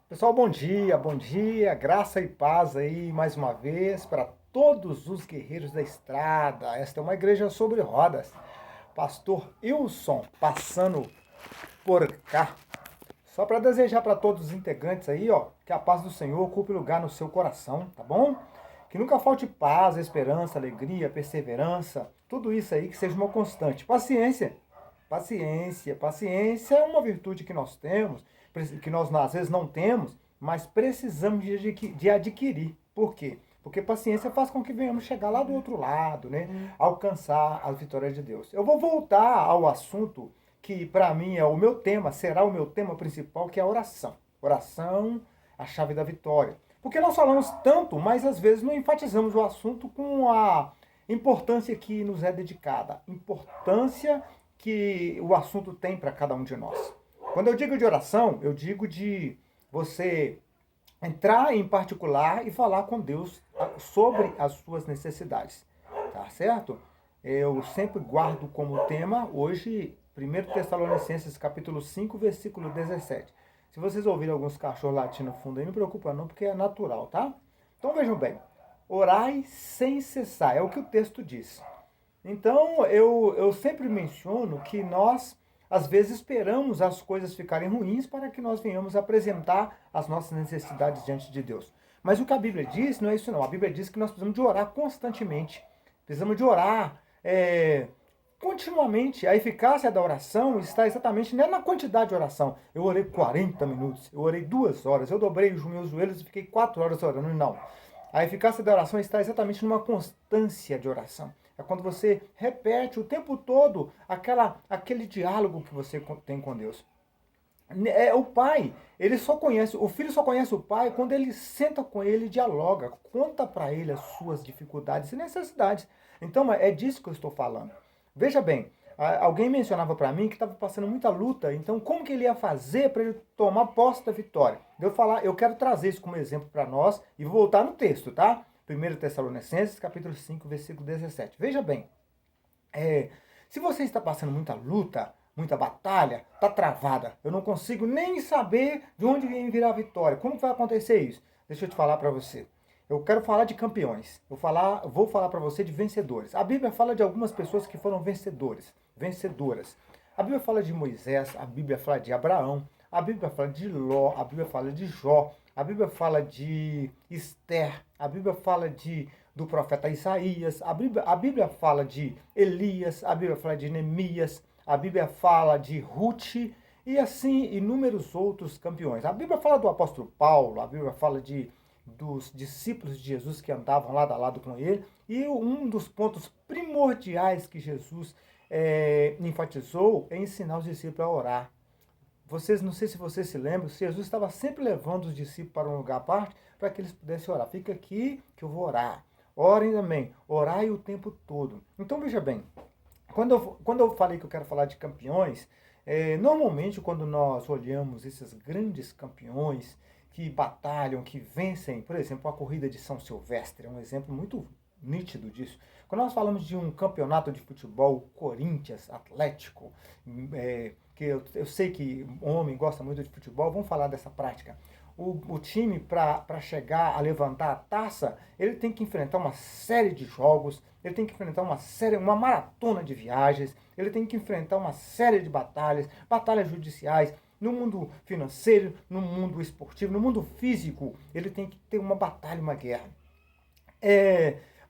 Pessoal, bom dia, graça e paz aí mais uma vez para todos os guerreiros da estrada. Esta é uma igreja sobre rodas. Pastor Wilson passando por cá. Só para desejar para todos os integrantes aí, ó, que a paz do Senhor ocupe lugar no seu coração, tá bom? Que nunca falte paz, esperança, alegria, perseverança, tudo isso aí que seja uma constante. Paciência é uma virtude que nós temos, que nós às vezes não temos, mas precisamos de adquirir. Por quê? Porque paciência faz com que venhamos chegar lá do outro lado, né? Alcançar a vitória de Deus. Eu vou voltar ao assunto que para mim é o meu tema, será o meu tema principal, que é a oração. Oração, a chave da vitória. Porque nós falamos tanto, mas às vezes não enfatizamos o assunto com a importância que nos é dedicada. Importância que o assunto tem para cada um de nós. Quando eu digo de oração, eu digo de você entrar em particular e falar com Deus sobre as suas necessidades, tá certo? Eu sempre guardo como tema hoje 1 Tessalonicenses capítulo 5, versículo 17. Se vocês ouvirem alguns cachorros latindo no fundo aí, não preocupa não, porque é natural, tá? Então vejam bem, orai sem cessar, é o que o texto diz. Então, eu sempre menciono que nós, às vezes, esperamos as coisas ficarem ruins para que nós venhamos apresentar as nossas necessidades diante de Deus. Mas o que a Bíblia diz não é isso não. A Bíblia diz que nós precisamos de orar constantemente. Precisamos de orar continuamente. A eficácia da oração está exatamente não é na quantidade de oração. Eu orei 40 minutos, eu orei 2 horas, eu dobrei os meus joelhos e fiquei 4 horas orando. Não. A eficácia da oração está exatamente numa constância de oração. É quando você repete o tempo todo aquele diálogo que você tem com Deus. O pai, o filho só conhece o pai quando ele senta com ele e dialoga, conta para ele as suas dificuldades e necessidades. Então é disso que eu estou falando. Veja bem, alguém mencionava para mim que estava passando muita luta, então como que ele ia fazer para ele tomar posse da vitória? Eu quero trazer isso como exemplo para nós e vou voltar no texto, tá? 1 Tessalonicenses, capítulo 5, versículo 17. Veja bem, se você está passando muita luta, muita batalha, está travada, eu não consigo nem saber de onde vem virar a vitória. Como vai acontecer isso? Deixa eu te falar para você. Eu quero falar de campeões. Vou falar para você de vencedores. A Bíblia fala de algumas pessoas que foram vencedoras. A Bíblia fala de Moisés, a Bíblia fala de Abraão, a Bíblia fala de Ló, a Bíblia fala de Jó, a Bíblia fala de Esther, a Bíblia fala do profeta Isaías, a Bíblia fala de Elias, a Bíblia fala de Neemias, a Bíblia fala de Ruth e assim inúmeros outros campeões. A Bíblia fala do apóstolo Paulo, a Bíblia fala dos discípulos de Jesus que andavam lado a lado com ele, e um dos pontos primordiais que Jesus enfatizou é ensinar os discípulos a orar. Não sei se vocês se lembram, Jesus estava sempre levando os discípulos para um lugar à parte para que eles pudessem orar. Fica aqui que eu vou orar. Orem também, orai o tempo todo. Então veja bem, quando eu falei que eu quero falar de campeões, normalmente quando nós olhamos esses grandes campeões que batalham, que vencem, por exemplo, a corrida de São Silvestre, é um exemplo muito nítido disso. Quando nós falamos de um campeonato de futebol, Corinthians, Atlético, que eu sei que o homem gosta muito de futebol, vamos falar dessa prática. O time, para chegar a levantar a taça, ele tem que enfrentar uma série de jogos, ele tem que enfrentar uma maratona de viagens, ele tem que enfrentar uma série de batalhas judiciais, no mundo financeiro, no mundo esportivo, no mundo físico, ele tem que ter uma batalha, uma guerra.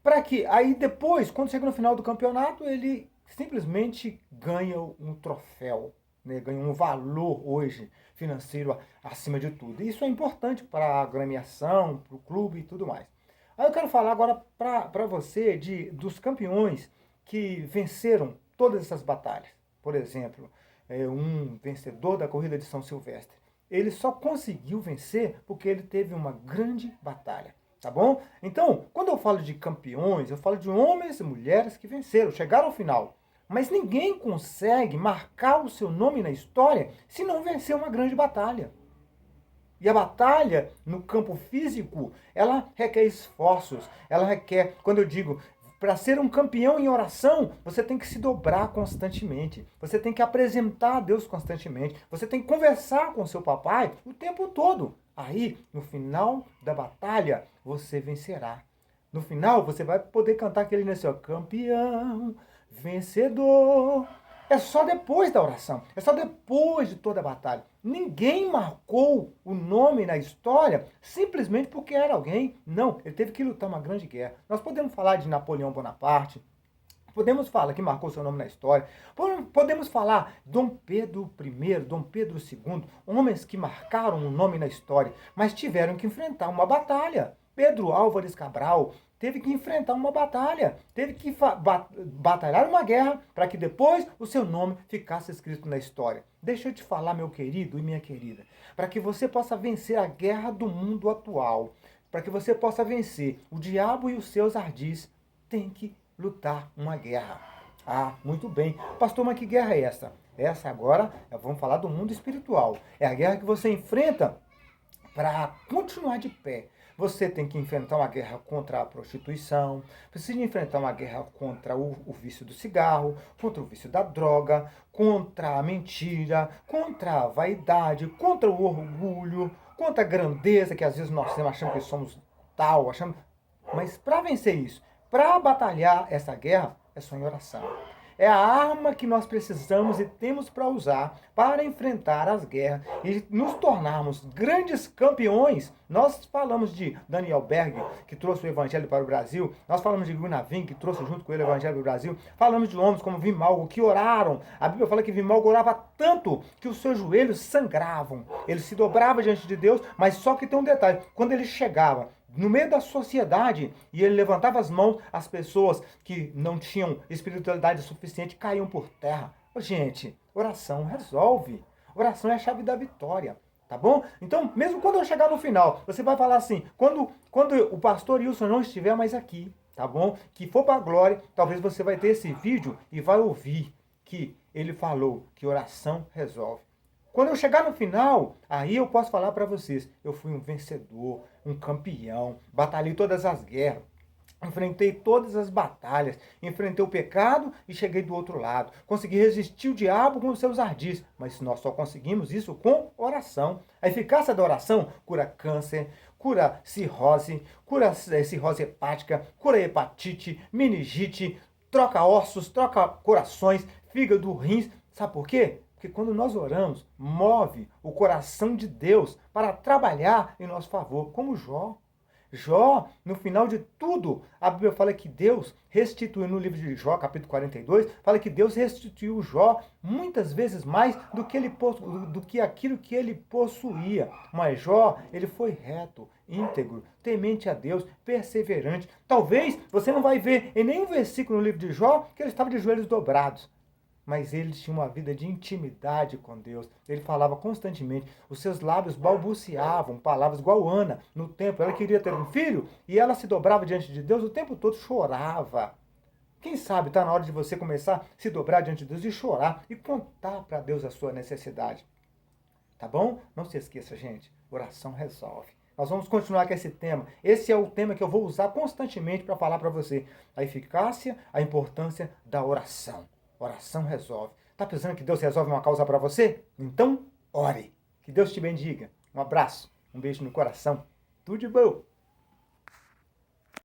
Para que aí depois, quando chega no final do campeonato, ele simplesmente ganha um troféu, né? Ganha um valor hoje financeiro acima de tudo. Isso é importante para a agremiação, para o clube e tudo mais. Aí eu quero falar agora para você dos campeões que venceram todas essas batalhas. Por exemplo, um vencedor da corrida de São Silvestre. Ele só conseguiu vencer porque ele teve uma grande batalha. Tá bom? Então, quando eu falo de campeões, eu falo de homens e mulheres que venceram, chegaram ao final. Mas ninguém consegue marcar o seu nome na história se não vencer uma grande batalha. E a batalha no campo físico, ela requer esforços, ela requer, quando eu digo, para ser um campeão em oração, você tem que se dobrar constantemente, você tem que apresentar a Deus constantemente, você tem que conversar com seu papai o tempo todo. Aí, no final da batalha, você vencerá. No final, você vai poder cantar aquele nesse, ó, campeão, vencedor. É só depois da oração, é só depois de toda a batalha. Ninguém marcou o nome na história simplesmente porque era alguém. Não, ele teve que lutar uma grande guerra. Nós podemos falar de Napoleão Bonaparte, podemos falar que marcou seu nome na história. Podemos falar Dom Pedro I, Dom Pedro II, homens que marcaram o nome na história, mas tiveram que enfrentar uma batalha. Pedro Álvares Cabral teve que enfrentar uma batalha, teve que batalhar uma guerra para que depois o seu nome ficasse escrito na história. Deixa eu te falar, meu querido e minha querida, para que você possa vencer a guerra do mundo atual, para que você possa vencer o diabo e os seus ardis, tem que lutar uma guerra. Ah, muito bem. Pastor, mas que guerra é essa? Essa agora, vamos falar do mundo espiritual. É a guerra que você enfrenta para continuar de pé. Você tem que enfrentar uma guerra contra a prostituição, precisa enfrentar uma guerra contra o vício do cigarro, contra o vício da droga, contra a mentira, contra a vaidade, contra o orgulho, contra a grandeza, que às vezes nós achamos que somos tal, achamos... Mas para vencer isso, para batalhar essa guerra, é só em oração. É a arma que nós precisamos e temos para usar para enfrentar as guerras e nos tornarmos grandes campeões. Nós falamos de Daniel Berg, que trouxe o Evangelho para o Brasil. Nós falamos de Gunavin, que trouxe junto com ele o Evangelho para o Brasil. Falamos de homens como Vimalgo, que oraram. A Bíblia fala que Vimalgo orava tanto que os seus joelhos sangravam. Ele se dobrava diante de Deus, mas só que tem um detalhe. Quando ele chegava no meio da sociedade e ele levantava as mãos, as pessoas que não tinham espiritualidade suficiente caíam por terra. Gente, oração resolve. Oração é a chave da vitória, tá bom? Então, mesmo quando eu chegar no final, você vai falar assim, quando o pastor Wilson não estiver mais aqui, tá bom? Que for para a glória, talvez você vai ter esse vídeo e vai ouvir que ele falou que oração resolve. Quando eu chegar no final, aí eu posso falar para vocês, eu fui um vencedor, um campeão, batalhei todas as guerras, enfrentei todas as batalhas, enfrentei o pecado e cheguei do outro lado. Consegui resistir o diabo com os seus ardis, mas nós só conseguimos isso com oração. A eficácia da oração cura câncer, cura cirrose hepática, cura hepatite, meningite, troca ossos, troca corações, fígado, rins. Sabe por quê? Porque quando nós oramos, move o coração de Deus para trabalhar em nosso favor, como Jó. Jó, no final de tudo, a Bíblia fala que Deus restituiu, no livro de Jó, capítulo 42, fala que Deus restituiu Jó muitas vezes mais do que aquilo que ele possuía. Mas Jó, ele foi reto, íntegro, temente a Deus, perseverante. Talvez você não vai ver em nenhum versículo no livro de Jó que ele estava de joelhos dobrados. Mas ele tinha uma vida de intimidade com Deus. Ele falava constantemente. Os seus lábios balbuciavam palavras igual Ana no templo. Ela queria ter um filho e ela se dobrava diante de Deus o tempo todo, chorava. Quem sabe está na hora de você começar a se dobrar diante de Deus e chorar e contar para Deus a sua necessidade. Tá bom? Não se esqueça, gente. Oração resolve. Nós vamos continuar com esse tema. Esse é o tema que eu vou usar constantemente para falar para você. A eficácia, a importância da oração. Oração resolve. Tá pensando que Deus resolve uma causa para você? Então, ore. Que Deus te bendiga. Um abraço, um beijo no coração. Tudo de bom.